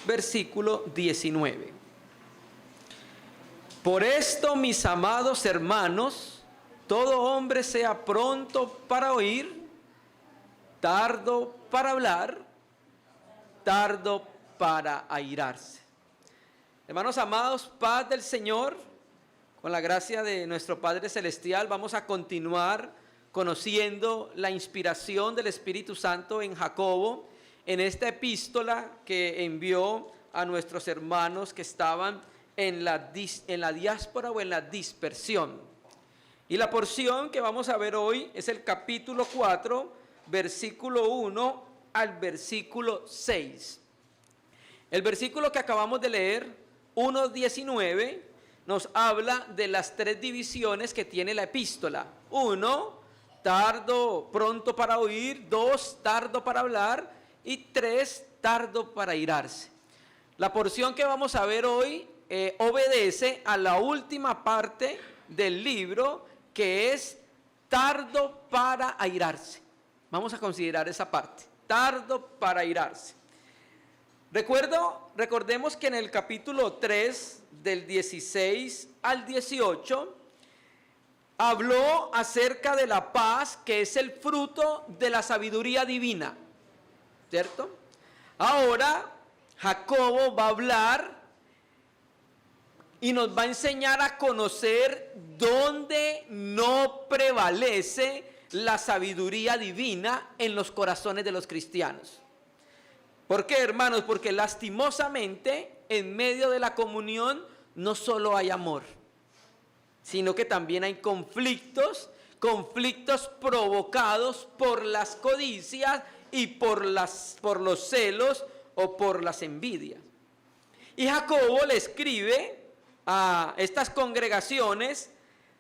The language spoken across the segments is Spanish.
versículo 19. Por esto, mis amados hermanos, todo hombre sea pronto para oír, tardo para hablar, tardo para airarse. Hermanos amados, paz del Señor. Con la gracia de nuestro Padre Celestial vamos a continuar conociendo la inspiración del Espíritu Santo en Jacobo, en esta epístola que envió a nuestros hermanos que estaban en la diáspora o en la dispersión. Y la porción que vamos a ver hoy es el capítulo 4, versículo 1 al versículo 6. El versículo que acabamos de leer, 1:19, nos habla de las tres divisiones que tiene la epístola. 1, tardo, pronto para oír. 2, tardo para hablar. Y 3, tardo para airarse. La porción que vamos a ver hoy obedece a la última parte del libro, que es tardo para airarse. Vamos a considerar esa parte, tardo para airarse. Recordemos que en el capítulo 3, del 16 al 18, habló acerca de la paz, que es el fruto de la sabiduría divina, ¿cierto? Ahora Jacobo va a hablar y nos va a enseñar a conocer dónde no prevalece la sabiduría divina en los corazones de los cristianos. ¿Por qué, hermanos? Porque lastimosamente en medio de la comunión no solo hay amor, sino que también hay conflictos provocados por las codicias y por los celos o por las envidias. Y Jacobo le escribe a estas congregaciones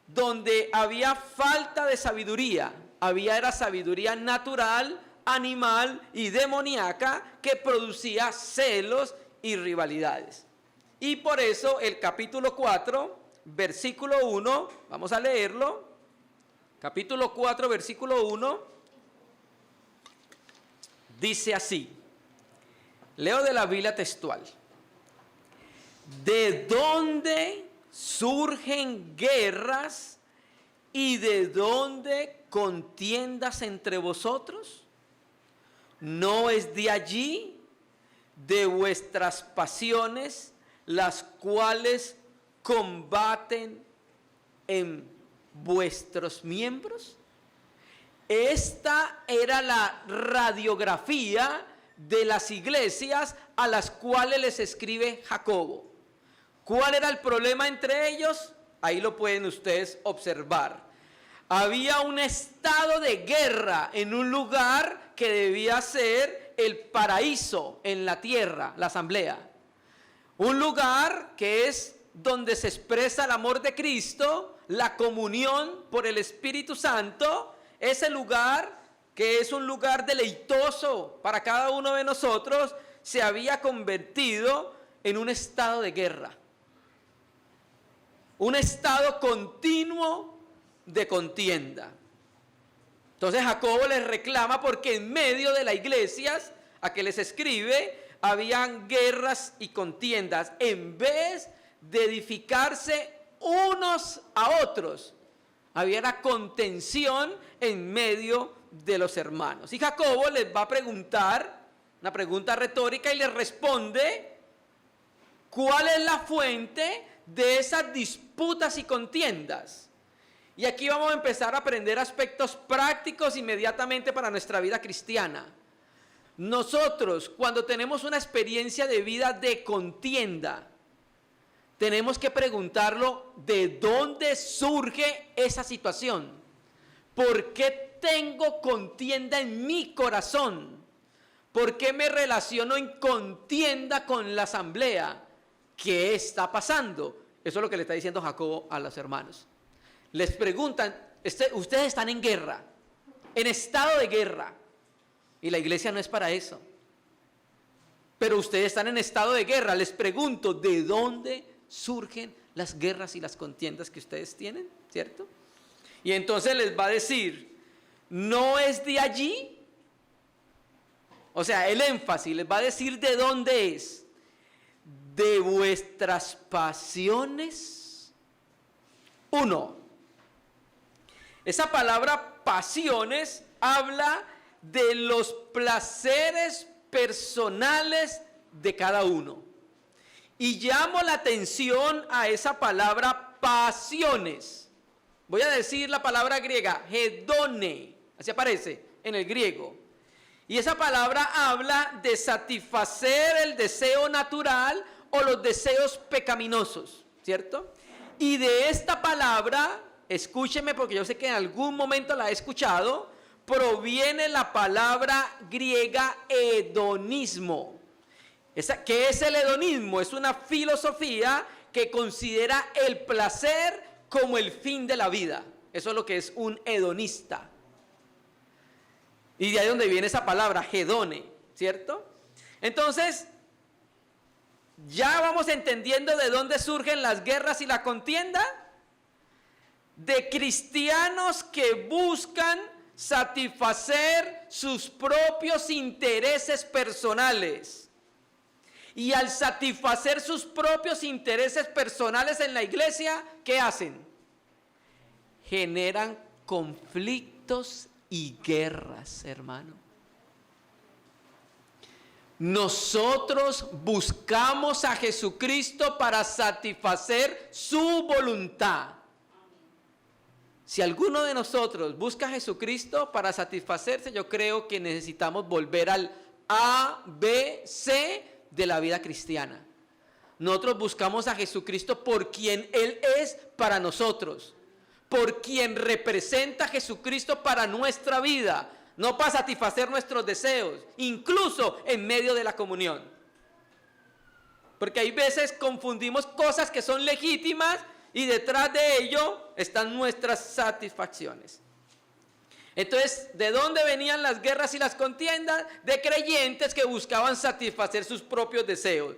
donde había falta de sabiduría, era sabiduría natural, animal y demoníaca que producía celos y rivalidades. Y por eso el capítulo 4, versículo 1, vamos a leerlo. Capítulo 4, versículo 1, dice así. Leo de la Biblia textual. ¿De dónde surgen guerras y de dónde contiendas entre vosotros? ¿No es de allí, de vuestras pasiones, las cuales combaten en vuestros miembros? Esta era la radiografía de las iglesias a las cuales les escribe Jacobo. ¿Cuál era el problema entre ellos? Ahí lo pueden ustedes observar. Había un estado de guerra en un lugar que debía ser el paraíso en la tierra, la asamblea. Un lugar que es donde se expresa el amor de Cristo, la comunión por el Espíritu Santo. Ese lugar, que es un lugar deleitoso para cada uno de nosotros, se había convertido en un estado de guerra. Un estado continuo de contienda. Entonces Jacobo les reclama porque en medio de las iglesias a que les escribe habían guerras y contiendas en vez de edificarse unos a otros. Había una contención en medio de los hermanos. Y Jacobo les va a preguntar una pregunta retórica y les responde: ¿cuál es la fuente de esas disputas y contiendas? Y aquí vamos a empezar a aprender aspectos prácticos inmediatamente para nuestra vida cristiana. Nosotros, cuando tenemos una experiencia de vida de contienda, tenemos que preguntarlo: ¿de dónde surge esa situación? ¿Por qué tengo contienda en mi corazón? ¿Por qué me relaciono en contienda con la asamblea? ¿Qué está pasando? Eso es lo que le está diciendo Jacobo a los hermanos. Les preguntan: ustedes están en guerra, en estado de guerra, y la iglesia no es para eso. Pero ustedes están en estado de guerra. Les pregunto: ¿de dónde surgen las guerras y las contiendas que ustedes tienen? ¿Cierto? Y entonces les va a decir: ¿no es de allí? O sea, el énfasis les va a decir de dónde es. de vuestras pasiones. 1. Esa palabra pasiones habla de los placeres personales de cada uno. Y llamo la atención a esa palabra pasiones. Voy a decir la palabra griega, hedone, así aparece en el griego. Y esa palabra habla de satisfacer el deseo natural o los deseos pecaminosos, ¿cierto? Y de esta palabra, escúcheme porque yo sé que en algún momento la he escuchado, proviene la palabra griega hedonismo. ¿Qué es el hedonismo? Es una filosofía que considera el placer como el fin de la vida. Eso es lo que es un hedonista. Y de ahí donde viene esa palabra, hedone, ¿cierto? Entonces, ya vamos entendiendo de dónde surgen las guerras y la contienda. De cristianos que buscan satisfacer sus propios intereses personales. Y al satisfacer sus propios intereses personales en la iglesia, ¿qué hacen? Generan conflictos y guerras, hermano. Nosotros buscamos a Jesucristo para satisfacer su voluntad. Si alguno de nosotros busca a Jesucristo para satisfacerse, yo creo que necesitamos volver al A, B, C de la vida cristiana. Nosotros buscamos a Jesucristo por quien Él es para nosotros, por quien representa a Jesucristo para nuestra vida, no para satisfacer nuestros deseos, incluso en medio de la comunión. Porque hay veces confundimos cosas que son legítimas y detrás de ello están nuestras satisfacciones. Entonces, ¿de dónde venían las guerras y las contiendas? De creyentes que buscaban satisfacer sus propios deseos.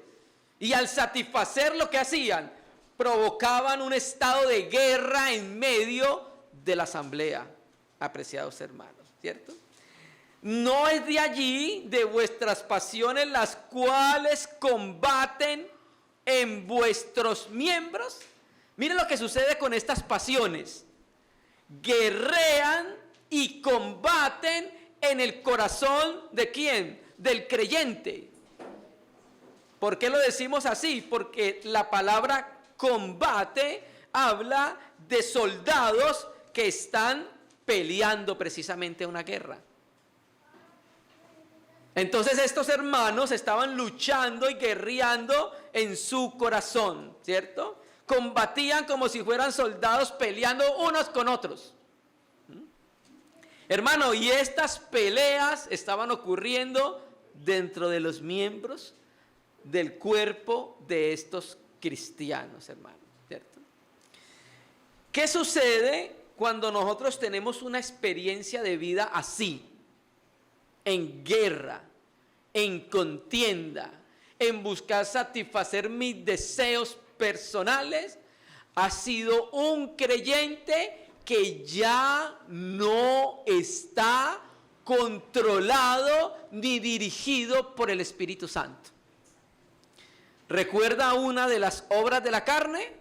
Y al satisfacer lo que hacían, provocaban un estado de guerra en medio de la asamblea, apreciados hermanos, ¿cierto? No es de allí, de vuestras pasiones, las cuales combaten en vuestros miembros. Miren lo que sucede con estas pasiones. Guerrean y combaten en el corazón ¿de quién? Del creyente. ¿Por qué lo decimos así? Porque la palabra combate habla de soldados que están peleando precisamente una guerra. Entonces estos hermanos estaban luchando y guerreando en su corazón, ¿cierto? Combatían como si fueran soldados peleando unos con otros. Hermano, y estas peleas estaban ocurriendo dentro de los miembros del cuerpo de estos cristianos, hermano, ¿cierto? ¿Qué sucede cuando nosotros tenemos una experiencia de vida así? En guerra, en contienda, en buscar satisfacer mis deseos personales. Ha sido un creyente que ya no está controlado ni dirigido por el Espíritu Santo. ¿Recuerda una de las obras de la carne?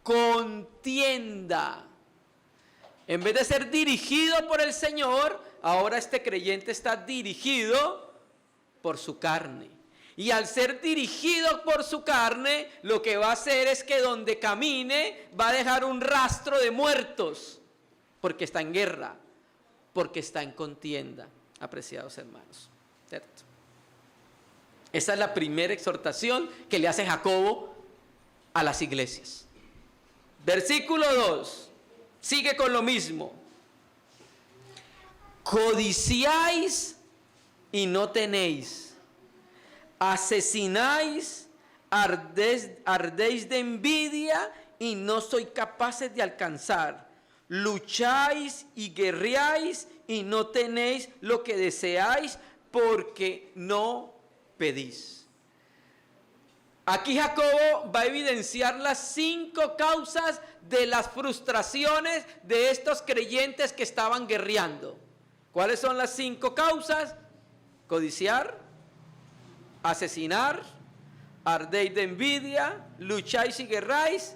Contienda. En vez de ser dirigido por el Señor, ahora este creyente está dirigido por su carne. Y al ser dirigido por su carne, lo que va a hacer es que donde camine va a dejar un rastro de muertos, porque está en guerra, porque está en contienda, apreciados hermanos, ¿cierto? Esa es la primera exhortación que le hace Jacobo a las iglesias. Versículo 2, sigue con lo mismo. Codiciáis y no tenéis. Asesináis, ardéis de envidia y no sois capaces de alcanzar. Lucháis y guerreáis y no tenéis lo que deseáis porque no pedís. Aquí Jacobo va a evidenciar las 5 causas de las frustraciones de estos creyentes que estaban guerreando. ¿Cuáles son las 5 causas? Codiciar, asesinar, ardéis de envidia, lucháis y guerráis,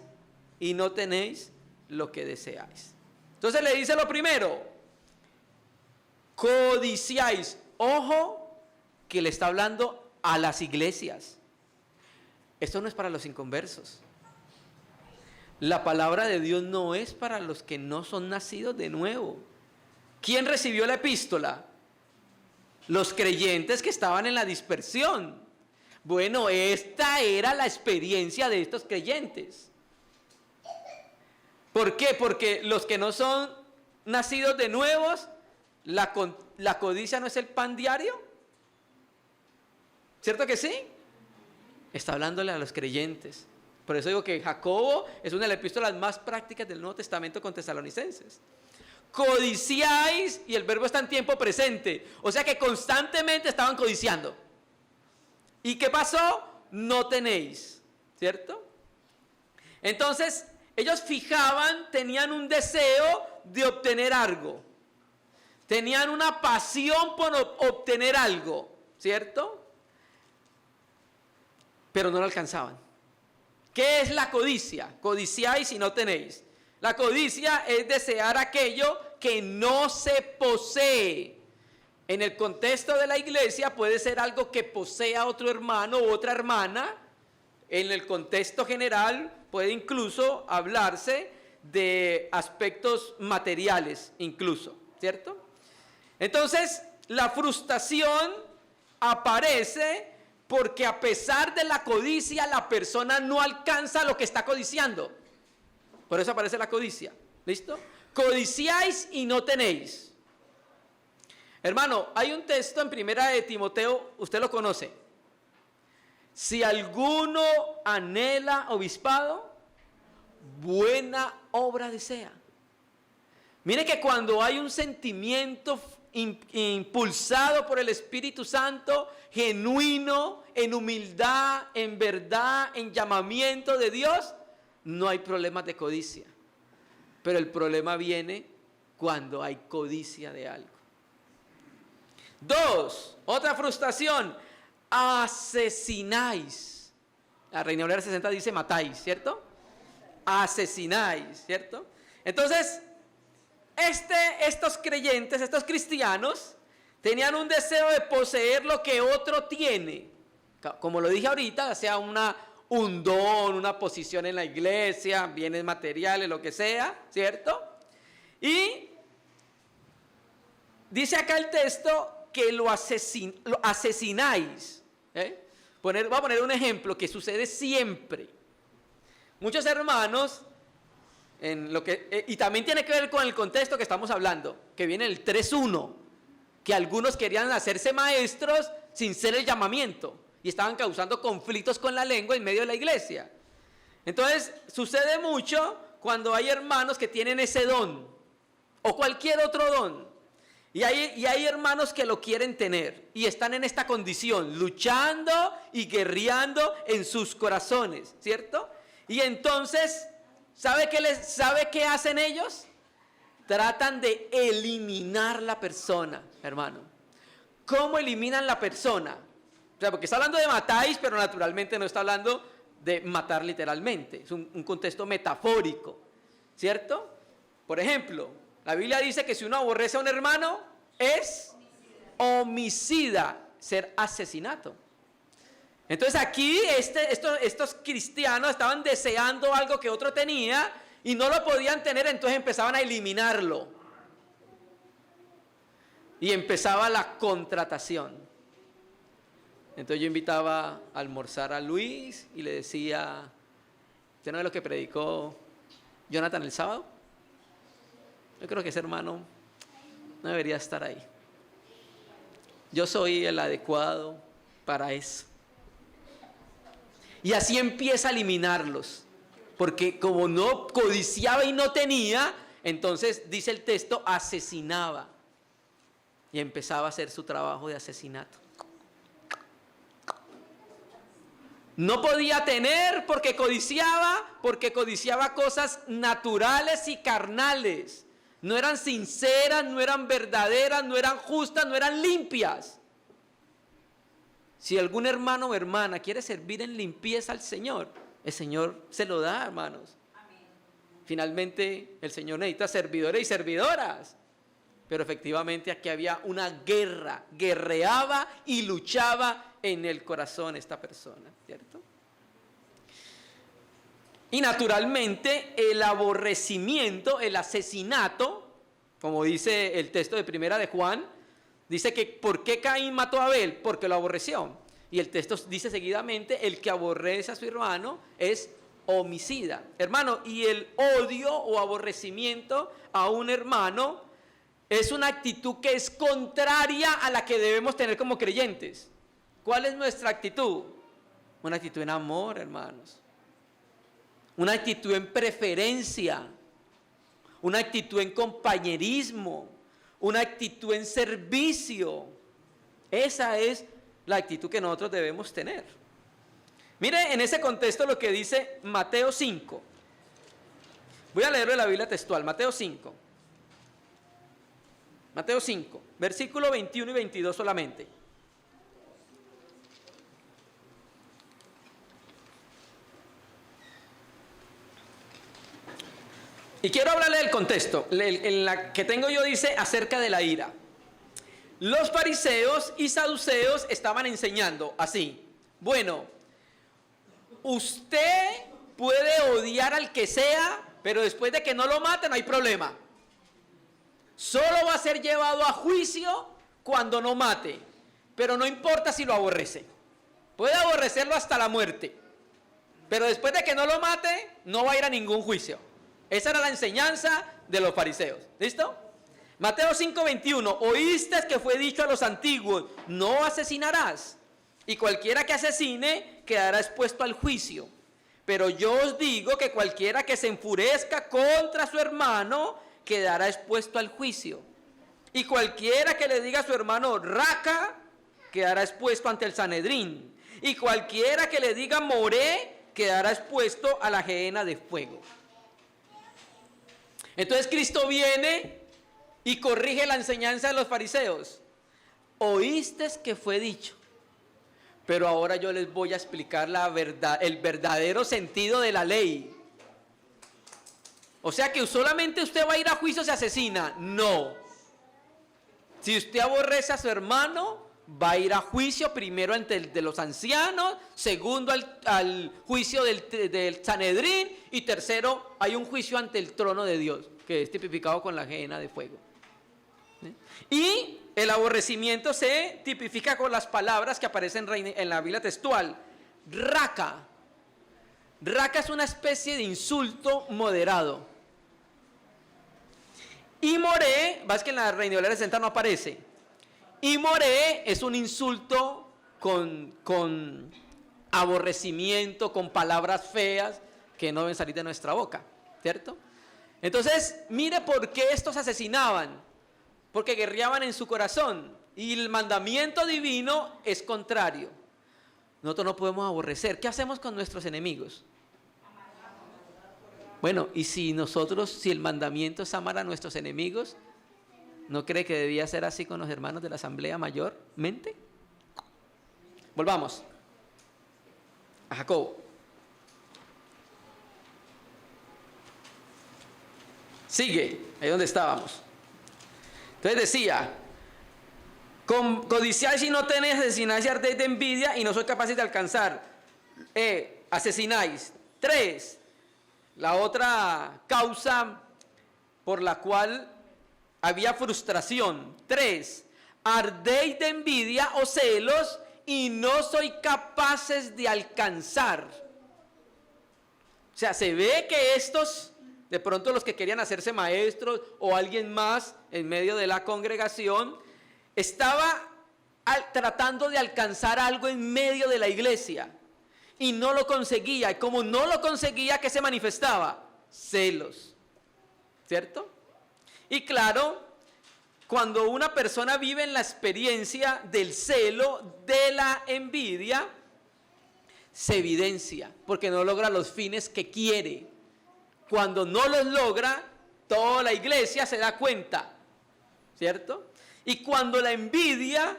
y no tenéis lo que deseáis. Entonces le dice lo primero, codiciáis. Ojo, que le está hablando a las iglesias. Esto no es para los inconversos. La palabra de Dios no es para los que no son nacidos de nuevo. ¿Quién recibió la epístola? Los creyentes que estaban en la dispersión. Bueno, esta era la experiencia de estos creyentes. ¿Por qué? Porque los que no son nacidos de nuevos, la codicia no es el pan diario. ¿Cierto que sí? Está hablándole a los creyentes. Por eso digo que Jacobo es una de las epístolas más prácticas del Nuevo Testamento con tesalonicenses. Codiciáis, y el verbo está en tiempo presente. O sea que constantemente estaban codiciando. ¿Y qué pasó? No tenéis, ¿cierto? Entonces, ellos tenían un deseo de obtener algo. Tenían una pasión por obtener algo, ¿cierto? Pero no lo alcanzaban. ¿Qué es la codicia? Codiciáis y no tenéis. La codicia es desear aquello que no se posee. En el contexto de la iglesia puede ser algo que posea otro hermano u otra hermana. En el contexto general puede incluso hablarse de aspectos materiales, incluso, ¿cierto? Entonces, la frustración aparece porque a pesar de la codicia, la persona no alcanza lo que está codiciando. Por eso aparece la codicia. ¿Listo? Codiciáis y no tenéis. Hermano, hay un texto en Primera de Timoteo, usted lo conoce. Si alguno anhela obispado, buena obra desea. Mire que cuando hay un sentimiento impulsado por el Espíritu Santo, genuino, en humildad, en verdad, en llamamiento de Dios, no hay problemas de codicia. Pero el problema viene cuando hay codicia de algo. 2, otra frustración, asesináis. La Reina Valera 60 dice matáis, ¿cierto? Asesináis, ¿cierto? Entonces, estos creyentes, estos cristianos, tenían un deseo de poseer lo que otro tiene. Como lo dije ahorita, sea un don, una posición en la iglesia, bienes materiales, lo que sea, ¿cierto? Y dice acá el texto que lo asesináis. Voy a poner un ejemplo que sucede siempre. Muchos hermanos, y también tiene que ver con el contexto que estamos hablando, que viene el 3:1, que algunos querían hacerse maestros sin ser el llamamiento y estaban causando conflictos con la lengua en medio de la iglesia. Entonces, sucede mucho cuando hay hermanos que tienen ese don o cualquier otro don. Y hay hermanos que lo quieren tener y están en esta condición, luchando y guerreando en sus corazones, ¿cierto? Y entonces, ¿sabe qué hacen ellos? Tratan de eliminar la persona, hermano. ¿Cómo eliminan la persona? O sea, porque está hablando de matáis, pero naturalmente no está hablando de matar literalmente. Es un contexto metafórico, ¿cierto? Por ejemplo, la Biblia dice que si uno aborrece a un hermano, es homicida, ser asesinato. Entonces aquí estos cristianos estaban deseando algo que otro tenía y no lo podían tener, entonces empezaban a eliminarlo. Y empezaba la contratación. Entonces yo invitaba a almorzar a Luis y le decía, ¿usted no es lo que predicó Jonathan el sábado? Yo creo que ese hermano no debería estar ahí. Yo soy el adecuado para eso. Y así empieza a eliminarlos. Porque como no codiciaba y no tenía, entonces dice el texto, asesinaba. Y empezaba a hacer su trabajo de asesinato. No podía tener porque codiciaba cosas naturales y carnales. No eran sinceras, no eran verdaderas, no eran justas, no eran limpias. Si algún hermano o hermana quiere servir en limpieza al Señor, el Señor se lo da, hermanos. Finalmente, el Señor necesita servidores y servidoras. Pero efectivamente aquí había una guerra, guerreaba y luchaba en el corazón esta persona, ¿cierto? Y naturalmente el aborrecimiento, el asesinato, como dice el texto de Primera de Juan, dice que ¿por qué Caín mató a Abel? Porque lo aborreció. Y el texto dice seguidamente, el que aborrece a su hermano es homicida. Hermano, y el odio o aborrecimiento a un hermano es una actitud que es contraria a la que debemos tener como creyentes. ¿Cuál es nuestra actitud? Una actitud en amor, hermanos. Una actitud en preferencia. Una actitud en compañerismo. Una actitud en servicio. Esa es la actitud que nosotros debemos tener. Mire en ese contexto lo que dice Mateo 5. Voy a leerlo en la Biblia textual, Mateo 5. Mateo 5, versículo 21 y 22 solamente. Y quiero hablarle del contexto. En la que tengo yo dice acerca de la ira. Los fariseos y saduceos estaban enseñando así. Bueno, usted puede odiar al que sea, pero después de que no lo mate no hay problema. Solo va a ser llevado a juicio cuando no mate, pero no importa si lo aborrece. Puede aborrecerlo hasta la muerte, pero después de que no lo mate, no va a ir a ningún juicio. Esa era la enseñanza de los fariseos. ¿Listo? Mateo 5:21, oíste que fue dicho a los antiguos, no asesinarás, y cualquiera que asesine quedará expuesto al juicio. Pero yo os digo que cualquiera que se enfurezca contra su hermano quedará expuesto al juicio. Y cualquiera que le diga a su hermano raca, quedará expuesto ante el Sanedrín. Y cualquiera que le diga moré, quedará expuesto a la gehenna de fuego. Entonces Cristo viene y corrige la enseñanza de los fariseos. Oíste que fue dicho, pero ahora yo les voy a explicar la verdad, el verdadero sentido de la ley. O sea que solamente usted va a ir a juicio si asesina. No. Si usted aborrece a su hermano, va a ir a juicio primero ante el de los ancianos, segundo al juicio del Sanedrín y tercero hay un juicio ante el trono de Dios, que es tipificado con la gehenna de fuego. Y el aborrecimiento se tipifica con las palabras que aparecen en la Biblia textual. Raca. Raca es una especie de insulto moderado. Y moré, vas que en la Reina Valera 60 no aparece. Y moré es un insulto con aborrecimiento, con palabras feas que no deben salir de nuestra boca, ¿cierto? Entonces, mire por qué estos asesinaban. Porque guerreaban en su corazón. Y el mandamiento divino es contrario. Nosotros no podemos aborrecer. ¿Qué hacemos con nuestros enemigos? Bueno, y si el mandamiento es amar a nuestros enemigos, ¿no cree que debía ser así con los hermanos de la Asamblea mayormente? Volvamos a Jacobo. Sigue, ahí donde estábamos. Entonces decía, codiciáis y no tenéis, asesináis y ardéis de envidia y no sois capaces de alcanzar. Asesináis. 3. La otra causa por la cual había frustración. 3. Ardéis de envidia o celos y no sois capaces de alcanzar. O sea, se ve que estos, de pronto los que querían hacerse maestros o alguien más en medio de la congregación, estaba tratando de alcanzar algo en medio de la iglesia. Y no lo conseguía, y como no lo conseguía, ¿qué se manifestaba? Celos, ¿cierto? Y claro, cuando una persona vive en la experiencia del celo, de la envidia, se evidencia, porque no logra los fines que quiere. Cuando no los logra, toda la iglesia se da cuenta, ¿cierto? Y cuando la envidia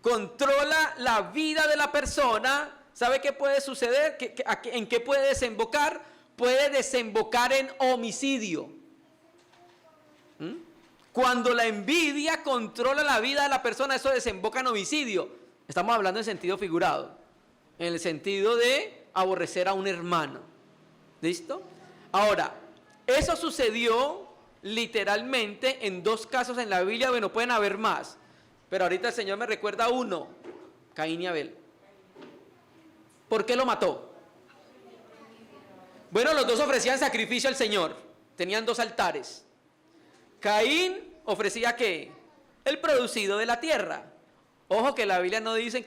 controla la vida de la persona, ¿sabe qué puede suceder? ¿En qué puede desembocar? Puede desembocar en homicidio. Cuando la envidia controla la vida de la persona, eso desemboca en homicidio. Estamos hablando en sentido figurado, en el sentido de aborrecer a un hermano. ¿Listo? Ahora, eso sucedió literalmente en 2 casos en la Biblia. Bueno, pueden haber más, pero ahorita el Señor me recuerda uno: Caín y Abel. ¿Por qué lo mató? Bueno, los dos ofrecían sacrificio al Señor, tenían 2 altares. Caín ofrecía ¿qué? El producido de la tierra. Ojo que la Biblia no dice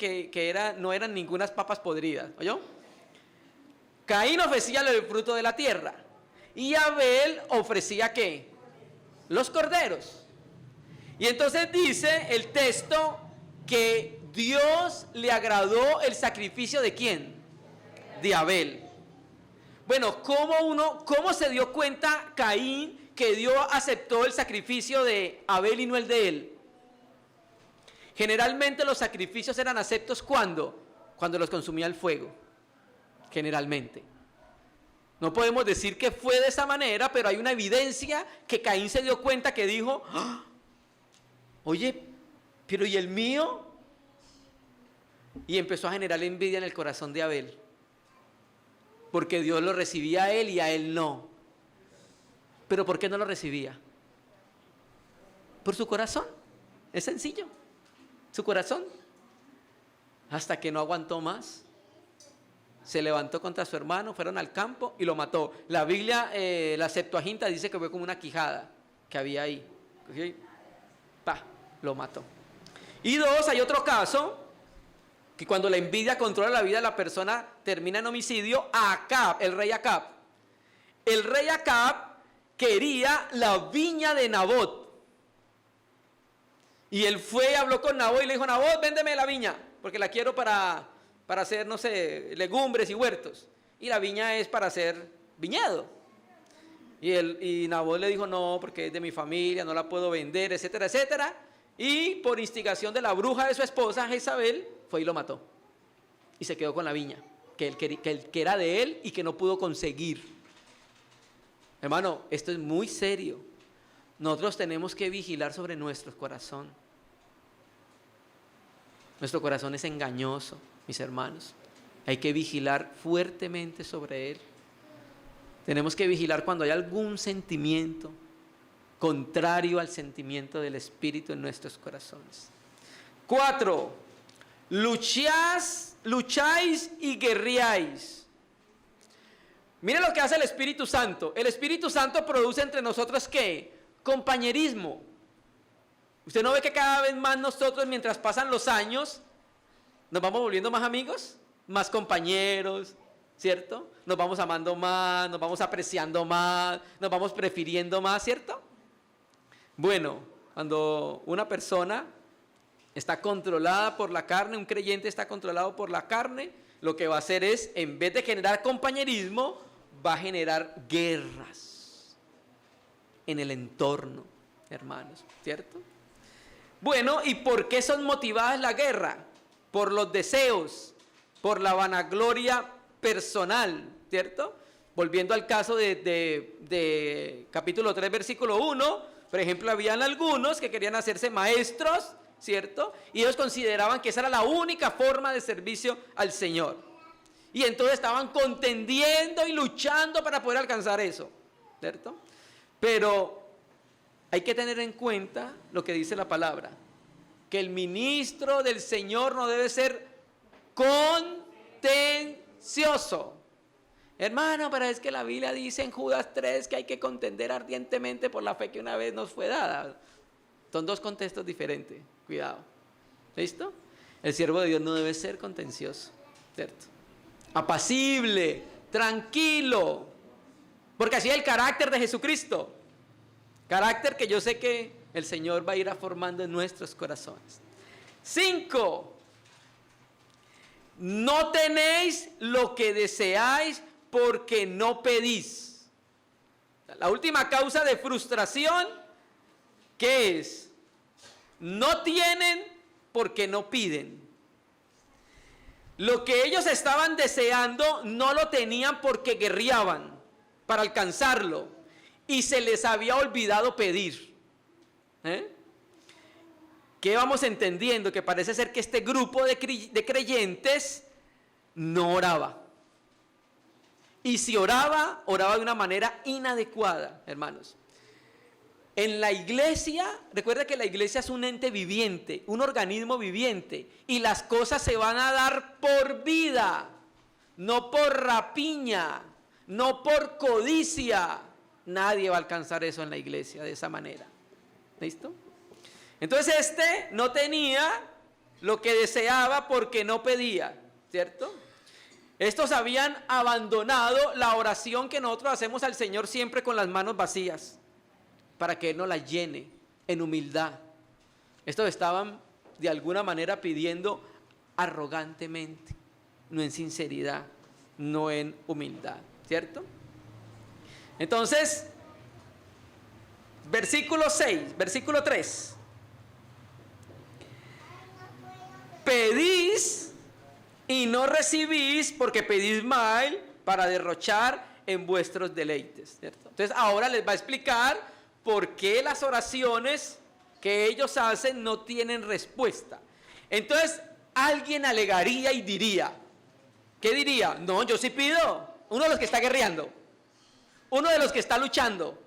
no eran ningunas papas podridas, ¿oyó? Caín ofrecía el fruto de la tierra y Abel ofrecía ¿qué? Los corderos. Y entonces dice el texto que Dios le agradó el sacrificio ¿de quién? De Abel. Bueno, ¿cómo se dio cuenta Caín que Dios aceptó el sacrificio de Abel y no el de él? Generalmente los sacrificios eran aceptos cuando los consumía el fuego. Generalmente. No podemos decir que fue de esa manera, pero hay una evidencia que Caín se dio cuenta, que dijo: ¡Ah! Oye, pero ¿y el mío? Y empezó a generar envidia en el corazón de Abel, porque Dios lo recibía a él y a él no. ¿Pero por qué no lo recibía? Por su corazón. Es sencillo. Su corazón. Hasta que no aguantó más, se levantó contra su hermano, fueron al campo y lo mató. La Biblia, la Septuaginta, dice que fue como una quijada que había ahí. ¿Okay? Lo mató. Y 2, hay otro caso, que cuando la envidia controla la vida de la persona, termina en homicidio. Acab, el rey Acab. El rey Acab quería la viña de Nabot. Y él fue y habló con Nabot y le dijo: Nabot, véndeme la viña, porque la quiero para hacer, no sé, legumbres y huertos. Y la viña es para hacer viñedo. Y Nabot le dijo: no, porque es de mi familia, no la puedo vender, etcétera, etcétera. Y por instigación de la bruja de su esposa, Jezabel, fue y lo mató. Y se quedó con la viña, que era de él y que no pudo conseguir. Hermano, esto es muy serio. Nosotros tenemos que vigilar sobre nuestro corazón. Nuestro corazón es engañoso, mis hermanos. Hay que vigilar fuertemente sobre él. Tenemos que vigilar cuando hay algún sentimiento contrario al sentimiento del Espíritu en nuestros corazones. 4. Lucháis y guerreáis. Mire lo que hace el Espíritu Santo. El Espíritu Santo produce entre nosotros ¿qué? Compañerismo. ¿Usted no ve que cada vez más nosotros, mientras pasan los años, nos vamos volviendo más amigos? Más compañeros, ¿cierto? Nos vamos amando más, nos vamos apreciando más, nos vamos prefiriendo más, ¿cierto? Bueno, cuando una persona está controlada por la carne, un creyente está controlado por la carne, lo que va a hacer es, en vez de generar compañerismo, va a generar guerras en el entorno, hermanos, ¿cierto? Bueno, ¿y por qué son motivadas la guerra? Por los deseos, por la vanagloria personal, ¿cierto? Volviendo al caso de capítulo 3, versículo 1, por ejemplo, habían algunos que querían hacerse maestros, ¿cierto? Y ellos consideraban que esa era la única forma de servicio al Señor. Y entonces estaban contendiendo y luchando para poder alcanzar eso, ¿cierto? Pero hay que tener en cuenta lo que dice la palabra, que el ministro del Señor no debe ser contencioso. Hermano, pero es que la Biblia dice en Judas 3 que hay que contender ardientemente por la fe que una vez nos fue dada. Son 2 contextos diferentes, cuidado. ¿Listo? El siervo de Dios no debe ser contencioso, ¿cierto? Apacible, tranquilo, porque así es el carácter de Jesucristo. Carácter que yo sé que el Señor va a ir formando en nuestros corazones. 5. No tenéis lo que deseáis porque no pedís. La última causa de frustración, ¿qué es? No tienen porque no piden. Lo que ellos estaban deseando no lo tenían porque guerreaban para alcanzarlo y se les había olvidado pedir. ¿Qué vamos entendiendo? Que parece ser que este grupo de creyentes no oraba. Y si oraba, oraba de una manera inadecuada, hermanos. En la iglesia, recuerda que la iglesia es un ente viviente, un organismo viviente, y las cosas se van a dar por vida, no por rapiña, no por codicia. Nadie va a alcanzar eso en la iglesia de esa manera. ¿Listo? Entonces este no tenía lo que deseaba porque no pedía, ¿cierto? Estos habían abandonado la oración que nosotros hacemos al Señor siempre con las manos vacías, para que Él nos la llene en humildad. Estos estaban de alguna manera pidiendo arrogantemente, no en sinceridad, no en humildad, ¿cierto? Entonces, versículo 6, versículo 3. Pedís y no recibís porque pedís mal para derrochar en vuestros deleites, ¿cierto? Entonces ahora les va a explicar por qué las oraciones que ellos hacen no tienen respuesta. Entonces alguien alegaría y diría, ¿qué diría? No, yo sí pido. Uno de los que está guerreando, uno de los que está luchando,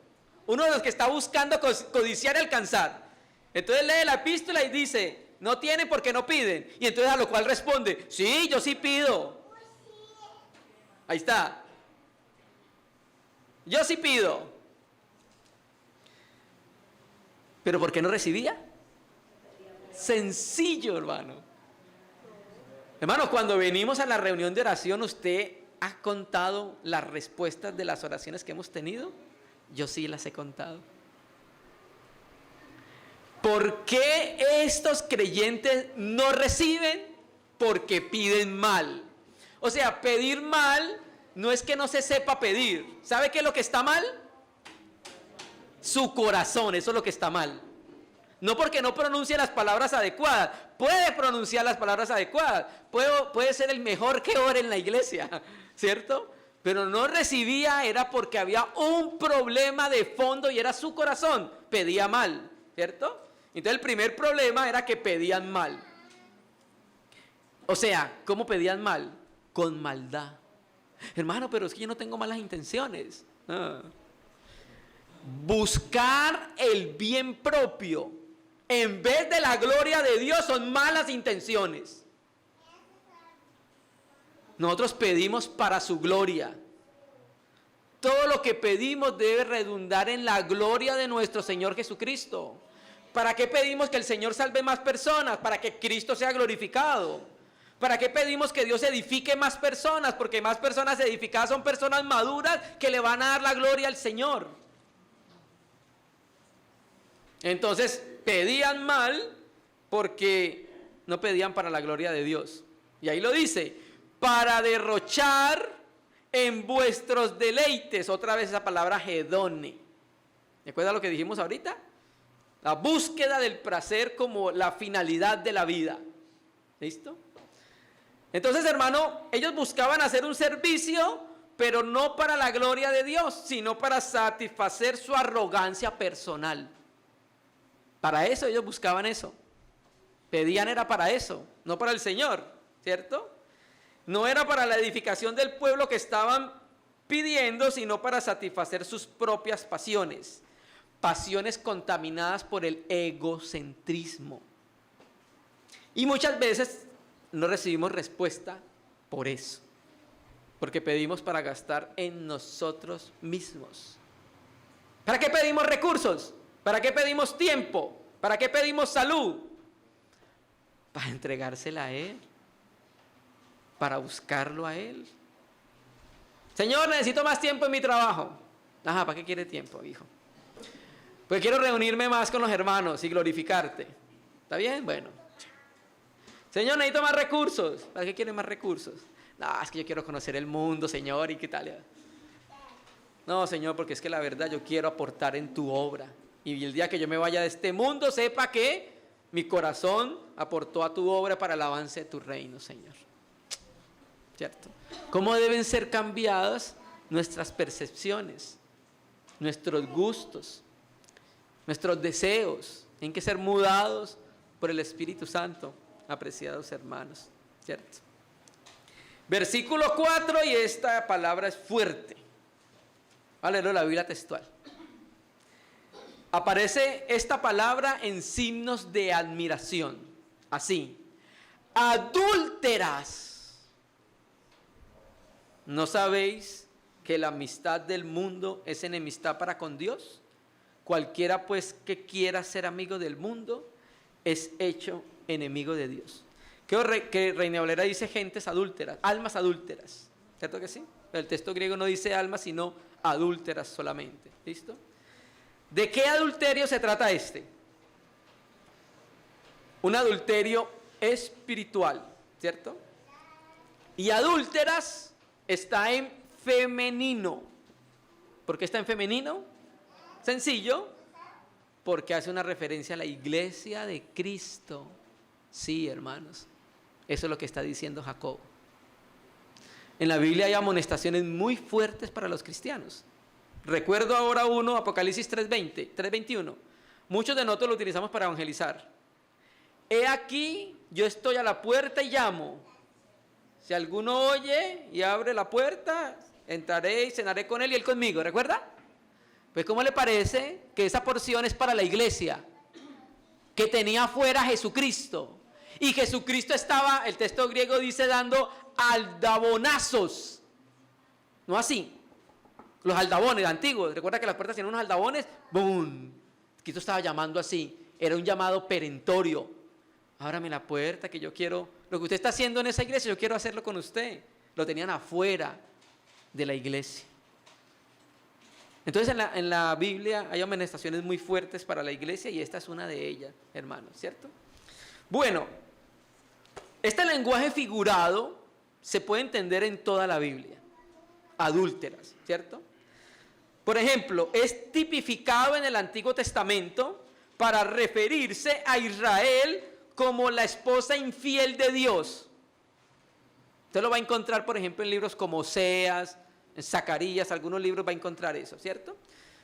uno de los que está buscando codiciar y alcanzar. Entonces lee la epístola y dice, no tienen porque no piden. Y entonces a lo cual responde, sí, yo sí pido. Ahí está. Yo sí pido. ¿Pero por qué no recibía? Sencillo, hermano. Hermano, cuando venimos a la reunión de oración, ¿usted ha contado las respuestas de las oraciones que hemos tenido? Yo sí las he contado. ¿Por qué estos creyentes no reciben? Porque piden mal. O sea, pedir mal no es que no se sepa pedir. ¿Sabe qué es lo que está mal? Su corazón, eso es lo que está mal. No porque no pronuncie las palabras adecuadas. Puede pronunciar las palabras adecuadas. Puede ser el mejor que ore en la iglesia, ¿cierto? Pero no recibía, era porque había un problema de fondo y era su corazón. Pedía mal, ¿cierto? Entonces el primer problema era que pedían mal. O sea, ¿cómo pedían mal? Con maldad. Hermano, pero es que yo no tengo malas intenciones. Buscar el bien propio en vez de la gloria de Dios son malas intenciones. Nosotros pedimos para su gloria. Todo lo que pedimos debe redundar en la gloria de nuestro Señor Jesucristo. ¿Para qué pedimos que el Señor salve más personas? Para que Cristo sea glorificado. ¿Para qué pedimos que Dios edifique más personas? Porque más personas edificadas son personas maduras que le van a dar la gloria al Señor. Entonces, pedían mal porque no pedían para la gloria de Dios. Y ahí lo dice, para derrochar en vuestros deleites. Otra vez esa palabra hedone. ¿Recuerda lo que dijimos ahorita? La búsqueda del placer como la finalidad de la vida. ¿Listo? Entonces, hermano, ellos buscaban hacer un servicio, pero no para la gloria de Dios, sino para satisfacer su arrogancia personal. Para eso ellos buscaban eso. Pedían era para eso, no para el Señor, ¿cierto? No era para la edificación del pueblo que estaban pidiendo, sino para satisfacer sus propias pasiones. Pasiones contaminadas por el egocentrismo. Y muchas veces no recibimos respuesta por eso. Porque pedimos para gastar en nosotros mismos. ¿Para qué pedimos recursos? ¿Para qué pedimos tiempo? ¿Para qué pedimos salud? Para entregársela a Él. Para buscarlo a Él. Señor, necesito más tiempo en mi trabajo. Ajá, ¿para qué quiere tiempo, hijo? Pues quiero reunirme más con los hermanos y glorificarte. ¿Está bien? Bueno. Señor, necesito más recursos. ¿Para qué quiere más recursos? No, es que yo quiero conocer el mundo, Señor, ¿y qué tal? No, Señor, porque es que la verdad yo quiero aportar en tu obra. Y el día que yo me vaya de este mundo, sepa que Mi corazón aportó a tu obra para el avance de tu reino, Señor. ¿Cierto? ¿Cómo deben ser cambiadas nuestras percepciones, nuestros gustos, nuestros deseos? Tienen que ser mudados por el Espíritu Santo, apreciados hermanos. ¿Cierto? Versículo 4, y esta palabra es fuerte. Aleluya, la Biblia textual. Aparece esta palabra en signos de admiración. Así. Adúlteras. ¿No sabéis que la amistad del mundo es enemistad para con Dios? Cualquiera pues que quiera ser amigo del mundo es hecho enemigo de Dios. Que Reina Valera dice gentes adúlteras, almas adúlteras. ¿Cierto que sí? El texto griego no dice almas, sino adúlteras solamente. ¿Listo? ¿De qué adulterio se trata este? Un adulterio espiritual, ¿cierto? Y adúlteras está en femenino. ¿Por qué está en femenino? Sencillo, porque hace una referencia a la iglesia de Cristo. Sí, hermanos, eso es lo que está diciendo Jacob. En la Biblia hay amonestaciones muy fuertes para los cristianos. Recuerdo ahora uno, Apocalipsis 3:21. Muchos de nosotros lo utilizamos para evangelizar. He aquí, yo estoy a la puerta y llamo. Si alguno oye y abre la puerta, entraré y cenaré con él y él conmigo. ¿Recuerda? Pues ¿cómo le parece que esa porción es para la iglesia? Que tenía afuera a Jesucristo. Y Jesucristo estaba, el texto griego dice, dando aldabonazos. No así. Los aldabones antiguos. Recuerda que las puertas tienen unos aldabones. ¡Bum! Cristo estaba llamando así. Era un llamado perentorio. Ábrame la puerta que yo quiero. Lo que usted está haciendo en esa iglesia, yo quiero hacerlo con usted. Lo tenían afuera de la iglesia. Entonces en la Biblia hay amonestaciones muy fuertes para la iglesia y esta es una de ellas, hermanos, ¿cierto? Bueno, este lenguaje figurado se puede entender en toda la Biblia. Adúlteras, ¿cierto? Por ejemplo, es tipificado en el Antiguo Testamento para referirse a Israel como la esposa infiel de Dios. Usted lo va a encontrar, por ejemplo, en libros como Oseas, en Zacarías, algunos libros va a encontrar eso, ¿cierto?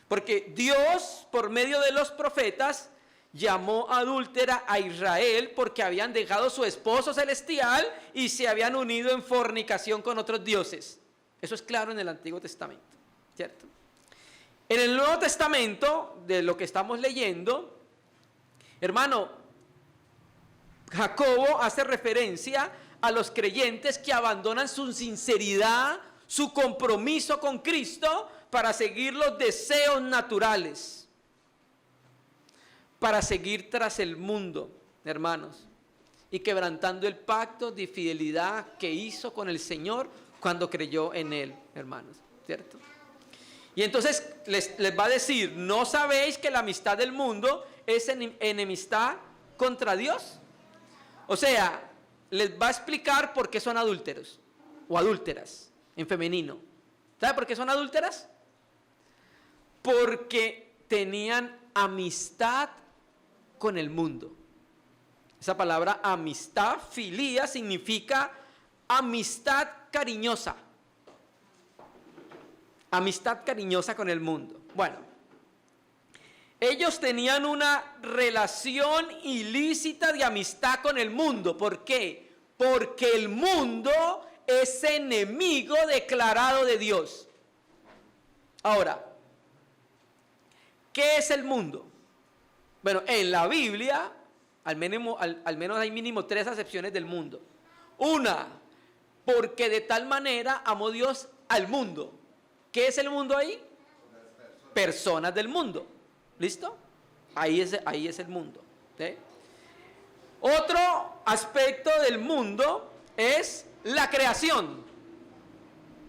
Porque Dios, por medio de los profetas, llamó adúltera a Israel porque habían dejado su esposo celestial y se habían unido en fornicación con otros dioses. Eso es claro en el Antiguo Testamento, ¿cierto? En el Nuevo Testamento, de lo que estamos leyendo, hermano, Jacobo hace referencia a los creyentes que abandonan su sinceridad, su compromiso con Cristo para seguir los deseos naturales, para seguir tras el mundo, hermanos, y quebrantando el pacto de fidelidad que hizo con el Señor cuando creyó en Él, hermanos, ¿cierto? Y entonces les va a decir, ¿no sabéis que la amistad del mundo es enemistad contra Dios? O sea, les va a explicar por qué son adúlteros o adúlteras en femenino. ¿Sabe por qué son adúlteras? Porque tenían amistad con el mundo. Esa palabra amistad, filía, significa amistad cariñosa. Amistad cariñosa con el mundo. Bueno, ellos tenían una relación ilícita de amistad con el mundo. ¿Por qué? Porque el mundo es enemigo declarado de Dios. Ahora, ¿qué es el mundo? Bueno, en la Biblia, al menos hay mínimo 3 acepciones del mundo. Una, porque de tal manera amó Dios al mundo. ¿Qué es el mundo ahí? Personas del mundo. ¿Listo? Ahí es el mundo. ¿Sí? Otro aspecto del mundo es la creación.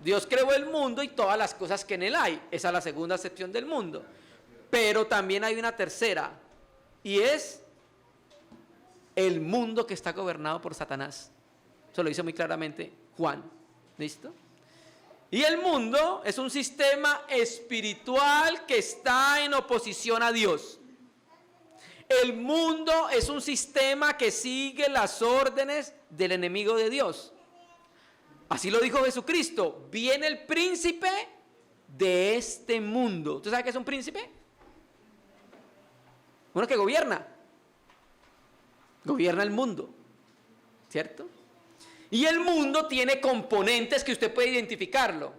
Dios creó el mundo y todas las cosas que en él hay. Esa es la segunda acepción del mundo. Pero también hay una tercera, y es el mundo que está gobernado por Satanás. Eso lo dice muy claramente Juan. ¿Listo? Y el mundo es un sistema espiritual que está en oposición a Dios. El mundo es un sistema que sigue las órdenes del enemigo de Dios. Así lo dijo Jesucristo. Viene el príncipe de este mundo. ¿Usted sabe qué es un príncipe? Uno que gobierna. Gobierna el mundo. ¿Cierto? Y el mundo tiene componentes que usted puede identificarlo.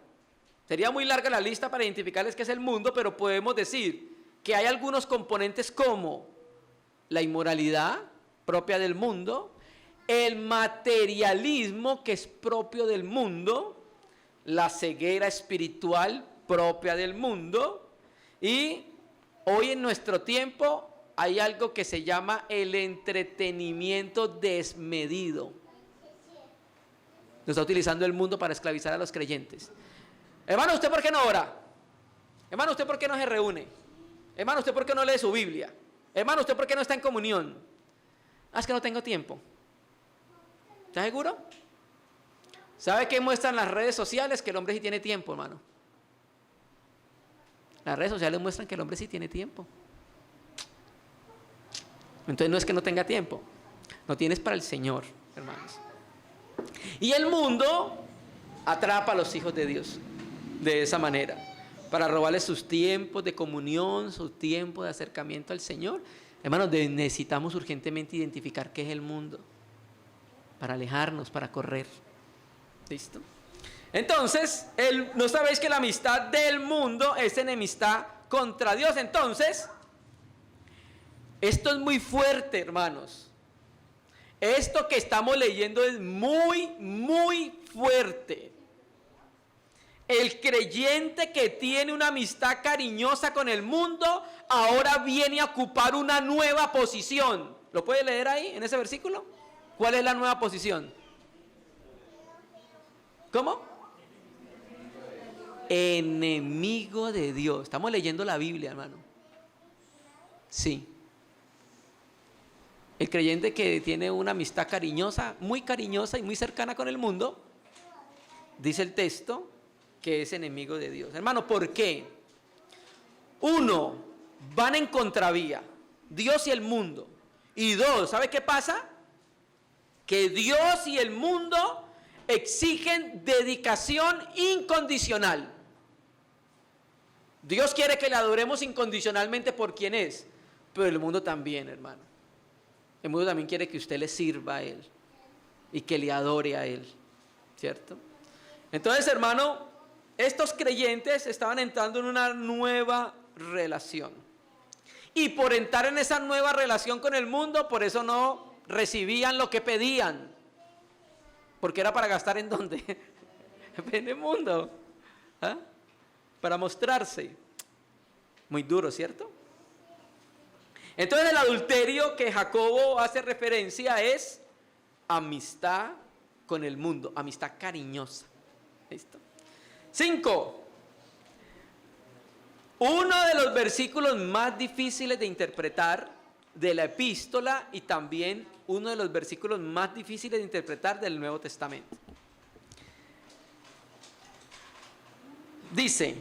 Sería muy larga la lista para identificarles qué es el mundo, pero podemos decir que hay algunos componentes como la inmoralidad propia del mundo, el materialismo que es propio del mundo, la ceguera espiritual propia del mundo, y hoy en nuestro tiempo hay algo que se llama el entretenimiento desmedido. Lo está utilizando el mundo para esclavizar a los creyentes. Hermano, ¿usted por qué no ora? Hermano, ¿usted por qué no se reúne? Hermano, ¿usted por qué no lee su Biblia? Hermano, ¿usted por qué no está en comunión? Es que no tengo tiempo. ¿Está seguro? ¿Sabe qué muestran las redes sociales? Que el hombre sí tiene tiempo, hermano. Las redes sociales muestran que el hombre sí tiene tiempo. Entonces no es que no tenga tiempo. No tienes para el Señor, hermanos. Y el mundo atrapa a los hijos de Dios de esa manera, para robarles sus tiempos de comunión, su tiempo de acercamiento al Señor. Hermanos, necesitamos urgentemente identificar qué es el mundo, para alejarnos, para correr. ¿Listo? Entonces, ¿no sabéis que la amistad del mundo es enemistad contra Dios? Entonces, esto es muy fuerte, hermanos. Esto que estamos leyendo es muy, muy fuerte. El creyente que tiene una amistad cariñosa con el mundo, ahora viene a ocupar una nueva posición. ¿Lo puede leer ahí, en ese versículo? ¿Cuál es la nueva posición? ¿Cómo? Enemigo de Dios. Estamos leyendo la Biblia, hermano. Sí. El creyente que tiene una amistad cariñosa y muy cercana con el mundo, dice el texto, que es enemigo de Dios. Hermano, ¿por qué? Uno, van en contravía, Dios y el mundo. Y dos, ¿sabe qué pasa? Que Dios y el mundo exigen dedicación incondicional. Dios quiere que le adoremos incondicionalmente por quien es, pero el mundo también, hermano. El mundo también quiere que usted le sirva a Él y que le adore a Él, ¿cierto? Entonces, hermano, estos creyentes estaban entrando en una nueva relación. Y por entrar en esa nueva relación con el mundo, por eso no recibían lo que pedían. Porque era para gastar en dónde? En el mundo. ¿Ah? Para mostrarse. Muy duro, ¿cierto? Entonces el adulterio que Jacobo hace referencia es amistad con el mundo, amistad cariñosa. ¿Listo? 5. Uno de los versículos más difíciles de interpretar de la epístola y también uno de los versículos más difíciles de interpretar del Nuevo Testamento. Dice,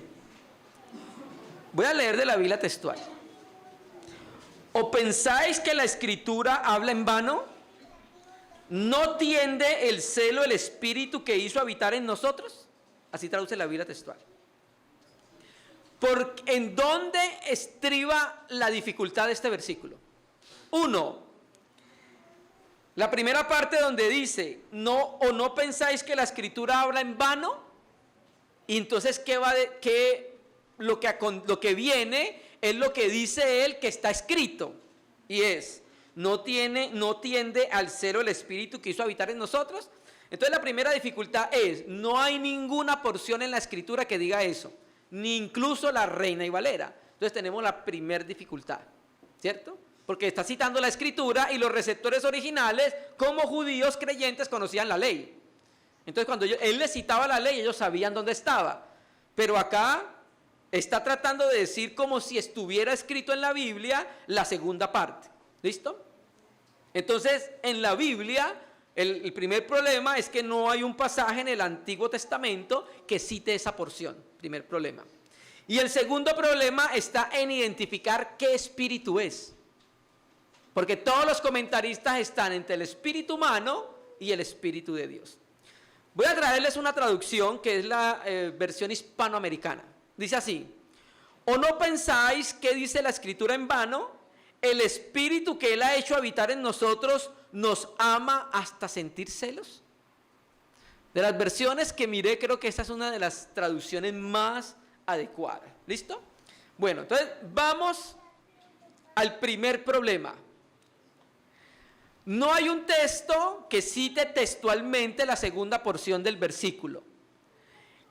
voy a leer de la Biblia textual. ¿O pensáis que la Escritura habla en vano? ¿No tiende el celo el Espíritu que hizo habitar en nosotros? Así traduce la Biblia textual. ¿En dónde estriba la dificultad de este versículo? 1. La primera parte donde dice, no pensáis que la Escritura habla en vano. Y entonces, lo que viene es lo que dice él que está escrito. Y es, no tiende al celo el Espíritu que hizo habitar en nosotros. Entonces la primera dificultad es, no hay ninguna porción en la Escritura que diga eso, ni incluso la Reina y Valera. Entonces tenemos la primera dificultad, ¿cierto? Porque está citando la Escritura y los receptores originales, como judíos creyentes, conocían la ley. Entonces cuando él les citaba la ley, ellos sabían dónde estaba. Pero acá está tratando de decir como si estuviera escrito en la Biblia la segunda parte. ¿Listo? Entonces, en la Biblia, el primer problema es que no hay un pasaje en el Antiguo Testamento que cite esa porción. Primer problema. Y el segundo problema está en identificar qué espíritu es. Porque todos los comentaristas están entre el espíritu humano y el espíritu de Dios. Voy a traerles una traducción que es la versión hispanoamericana. Dice así: ¿o no pensáis que dice la Escritura en vano? El espíritu que Él ha hecho habitar en nosotros nos ama hasta sentir celos. De las versiones que miré, creo que esta es una de las traducciones más adecuadas. ¿Listo? Bueno, entonces vamos al primer problema. No hay un texto que cite textualmente la segunda porción del versículo.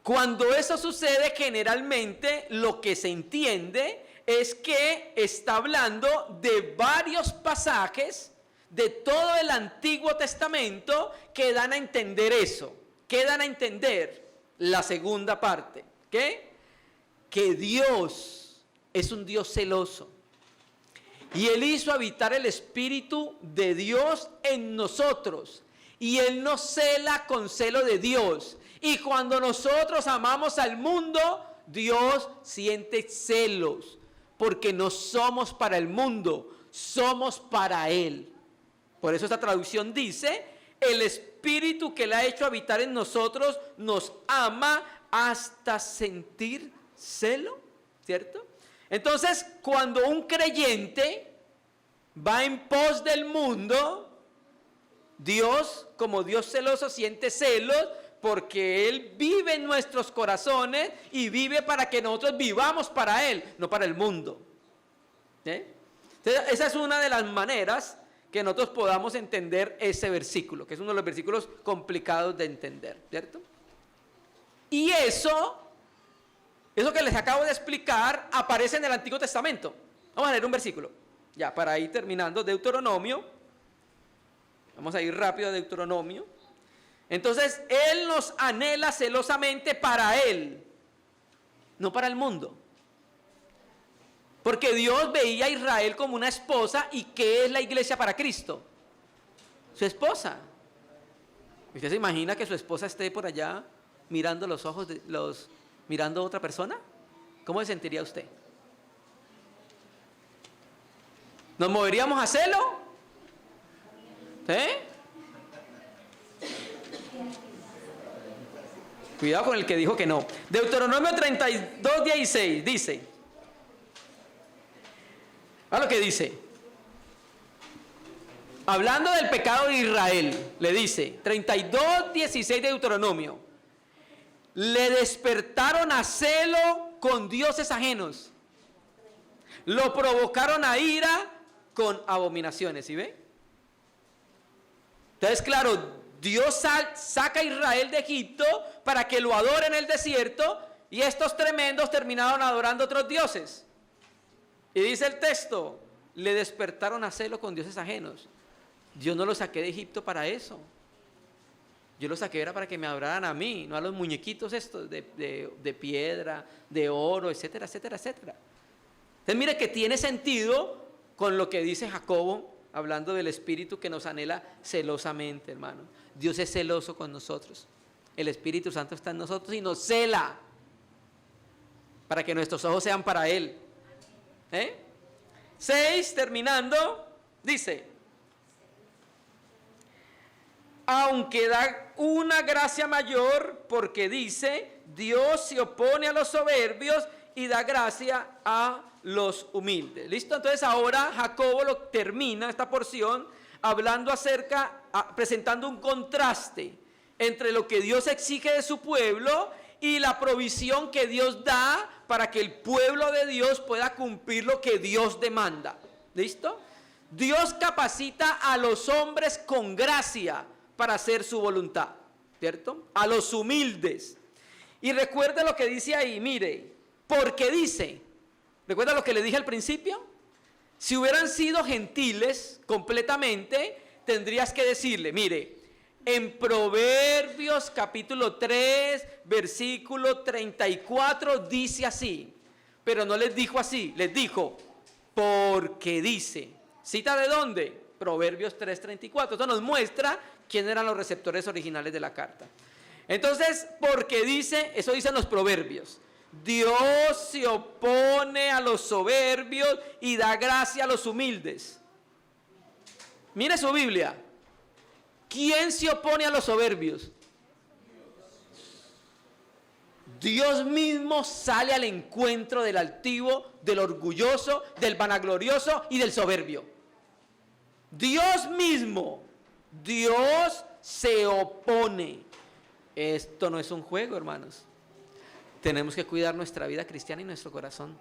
Cuando eso sucede, generalmente lo que se entiende es que está hablando de varios pasajes de todo el Antiguo Testamento que dan a entender eso, que dan a entender la segunda parte. ¿Qué? Que Dios es un Dios celoso. Y Él hizo habitar el Espíritu de Dios en nosotros. Y Él nos cela con celo de Dios. Y cuando nosotros amamos al mundo, Dios siente celos. Porque no somos para el mundo, somos para Él. Por eso esta traducción dice: el Espíritu que Él ha hecho habitar en nosotros nos ama hasta sentir celo. ¿Cierto? Entonces, cuando un creyente va en pos del mundo, Dios, como Dios celoso, siente celos porque Él vive en nuestros corazones y vive para que nosotros vivamos para Él, no para el mundo. Entonces, esa es una de las maneras que nosotros podamos entender ese versículo, que es uno de los versículos complicados de entender, ¿cierto? Y eso que les acabo de explicar aparece en el Antiguo Testamento. Vamos a leer un versículo, ya para ir terminando. Deuteronomio. Vamos a ir rápido a Deuteronomio. Entonces, Él nos anhela celosamente para Él, no para el mundo. Porque Dios veía a Israel como una esposa. ¿Y qué es la iglesia para Cristo? Su esposa. ¿Usted se imagina que su esposa esté por allá mirando los ojos de mirando a otra persona? ¿Cómo se sentiría usted? ¿Nos moveríamos a celo? Cuidado con el que dijo que no. Deuteronomio 32:16 dice, a lo que dice, hablando del pecado de Israel, le dice, 32:16 de Deuteronomio: le despertaron a celo con dioses ajenos, lo provocaron a ira con abominaciones. ¿Sí ve? Entonces, claro, Dios saca a Israel de Egipto para que lo adore en el desierto, y estos tremendos terminaron adorando otros dioses. Y dice el texto: le despertaron a celo con dioses ajenos. Yo no los saqué de Egipto para eso. Yo los saqué era para que me adoraran a mí, no a los muñequitos estos de piedra, de oro, etcétera, etcétera, etcétera. Entonces mire que tiene sentido con lo que dice Jacobo, hablando del Espíritu que nos anhela celosamente, hermano. Dios es celoso con nosotros. El Espíritu Santo está en nosotros y nos cela para que nuestros ojos sean para Él. 6, terminando, dice: aunque da una gracia mayor, porque dice, Dios se opone a los soberbios y da gracia a los humildes. ¿Listo? Entonces ahora Jacobo lo termina esta porción hablando presentando un contraste entre lo que Dios exige de su pueblo y la provisión que Dios da para que el pueblo de Dios pueda cumplir lo que Dios demanda. ¿Listo? Dios capacita a los hombres con gracia para hacer su voluntad, ¿cierto? A los humildes. Y recuerda lo que dice ahí, mire, porque dice, ¿recuerda lo que le dije al principio? Si hubieran sido gentiles completamente, tendrías que decirle, mire, en Proverbios capítulo 3, versículo 34, dice así, pero no les dijo así, les dijo, porque dice. ¿Cita de dónde? Proverbios 3:34. Esto nos muestra quiénes eran los receptores originales de la carta. Entonces, porque dice, eso dicen los proverbios, Dios se opone a los soberbios y da gracia a los humildes. Mire su Biblia. ¿Quién se opone a los soberbios? Dios mismo sale al encuentro del altivo, del orgulloso, del vanaglorioso y del soberbio. Dios mismo, Dios se opone. Esto no es un juego, hermanos. Tenemos que cuidar nuestra vida cristiana y nuestro corazón.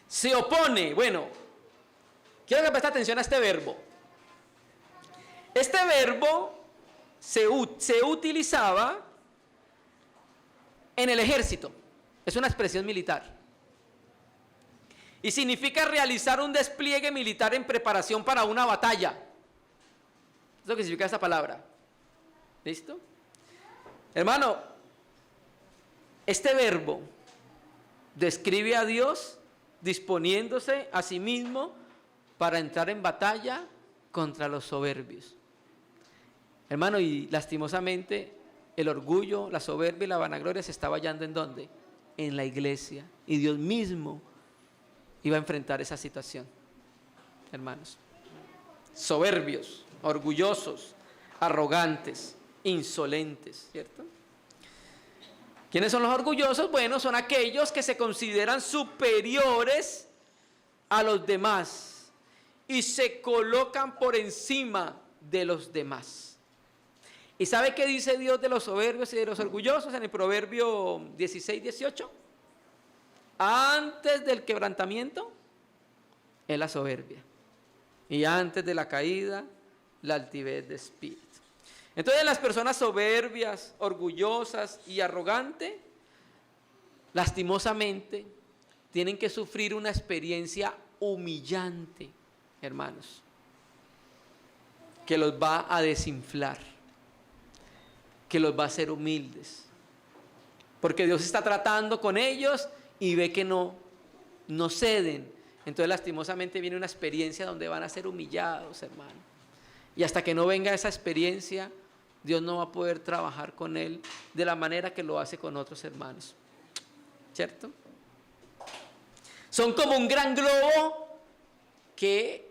Se opone. Bueno, quiero que preste atención a este verbo. Este verbo se utilizaba en el ejército. Es una expresión militar. Y significa realizar un despliegue militar en preparación para una batalla. Es lo que significa esta palabra. ¿Listo? Hermano, este verbo describe a Dios disponiéndose a sí mismo para entrar en batalla contra los soberbios. Hermano, y lastimosamente el orgullo, la soberbia y la vanagloria se estaba hallando ¿en dónde? En la iglesia. Y Dios mismo iba a enfrentar esa situación, hermanos. Soberbios, orgullosos, arrogantes, insolentes, ¿cierto? ¿Quiénes son los orgullosos? Bueno, son aquellos que se consideran superiores a los demás y se colocan por encima de los demás. ¿Y sabe qué dice Dios de los soberbios y de los orgullosos en el Proverbio 16:18? Antes del quebrantamiento es la soberbia, y antes de la caída la altivez de espíritu. Entonces las personas soberbias, orgullosas y arrogantes, lastimosamente, tienen que sufrir una experiencia humillante, hermanos, que los va a desinflar, que los va a hacer humildes, porque Dios está tratando con ellos y ve que no ceden. Entonces lastimosamente viene una experiencia donde van a ser humillados, hermano, y hasta que no venga esa experiencia, Dios no va a poder trabajar con él de la manera que lo hace con otros hermanos, ¿cierto? Son como un gran globo que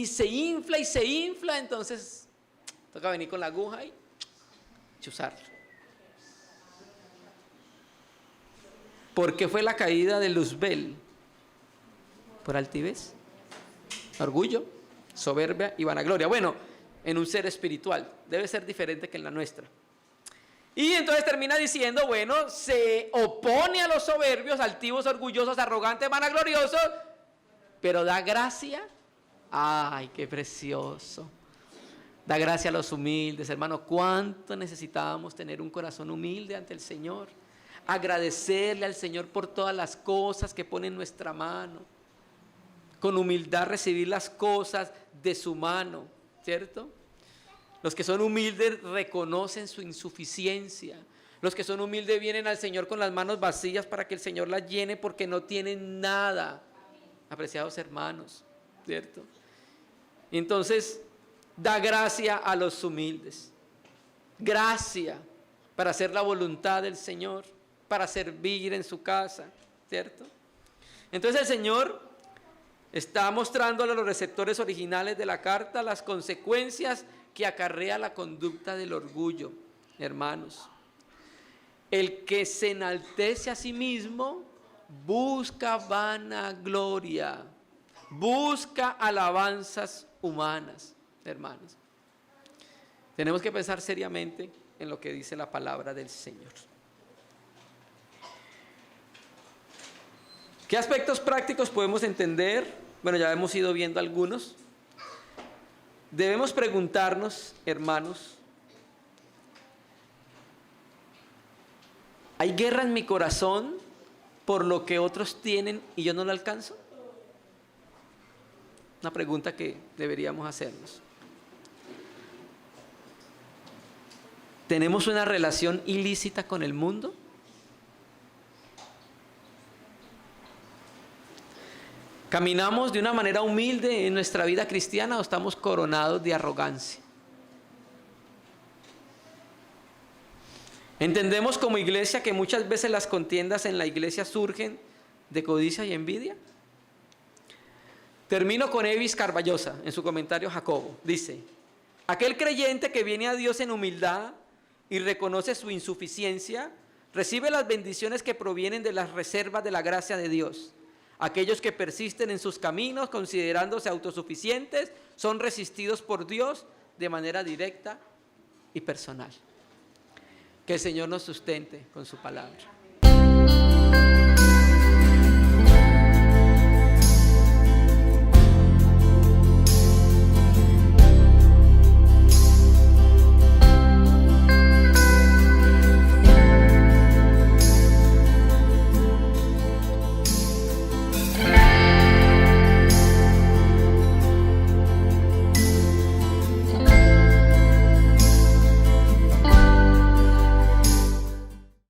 se infla, entonces toca venir con la aguja y chuzarlo. ¿Por qué fue la caída de Luzbel? Por altivez, orgullo, soberbia y vanagloria. Bueno, en un ser espiritual, debe ser diferente que en la nuestra. Y entonces termina diciendo, bueno, se opone a los soberbios, altivos, orgullosos, arrogantes, vanagloriosos, pero da gracia. Ay, qué precioso. Da gracia a los humildes, hermano. Cuánto necesitábamos tener un corazón humilde ante el Señor. Agradecerle al Señor por todas las cosas que pone en nuestra mano. Con humildad recibir las cosas de su mano, ¿cierto? Los que son humildes reconocen su insuficiencia. Los que son humildes vienen al Señor con las manos vacías para que el Señor las llene porque no tienen nada. Apreciados hermanos, ¿cierto? Entonces, da gracia a los humildes. Gracia para hacer la voluntad del Señor, para servir en su casa, ¿cierto? Entonces el Señor está mostrándole a los receptores originales de la carta las consecuencias que acarrea la conducta del orgullo, hermanos. El que se enaltece a sí mismo busca vanagloria, busca alabanzas humanas, hermanos. Tenemos que pensar seriamente en lo que dice la palabra del Señor. ¿Qué aspectos prácticos podemos entender? Bueno, ya hemos ido viendo algunos. Debemos preguntarnos, hermanos, ¿hay guerra en mi corazón por lo que otros tienen y yo no lo alcanzo? Una pregunta que deberíamos hacernos. ¿Tenemos una relación ilícita con el mundo? ¿Caminamos de una manera humilde en nuestra vida cristiana o estamos coronados de arrogancia? ¿Entendemos como iglesia que muchas veces las contiendas en la iglesia surgen de codicia y envidia? Termino con Evis Carballosa en su comentario a Jacobo. Dice, aquel creyente que viene a Dios en humildad y reconoce su insuficiencia, recibe las bendiciones que provienen de las reservas de la gracia de Dios. Aquellos que persisten en sus caminos, considerándose autosuficientes, son resistidos por Dios de manera directa y personal. Que el Señor nos sustente con su palabra.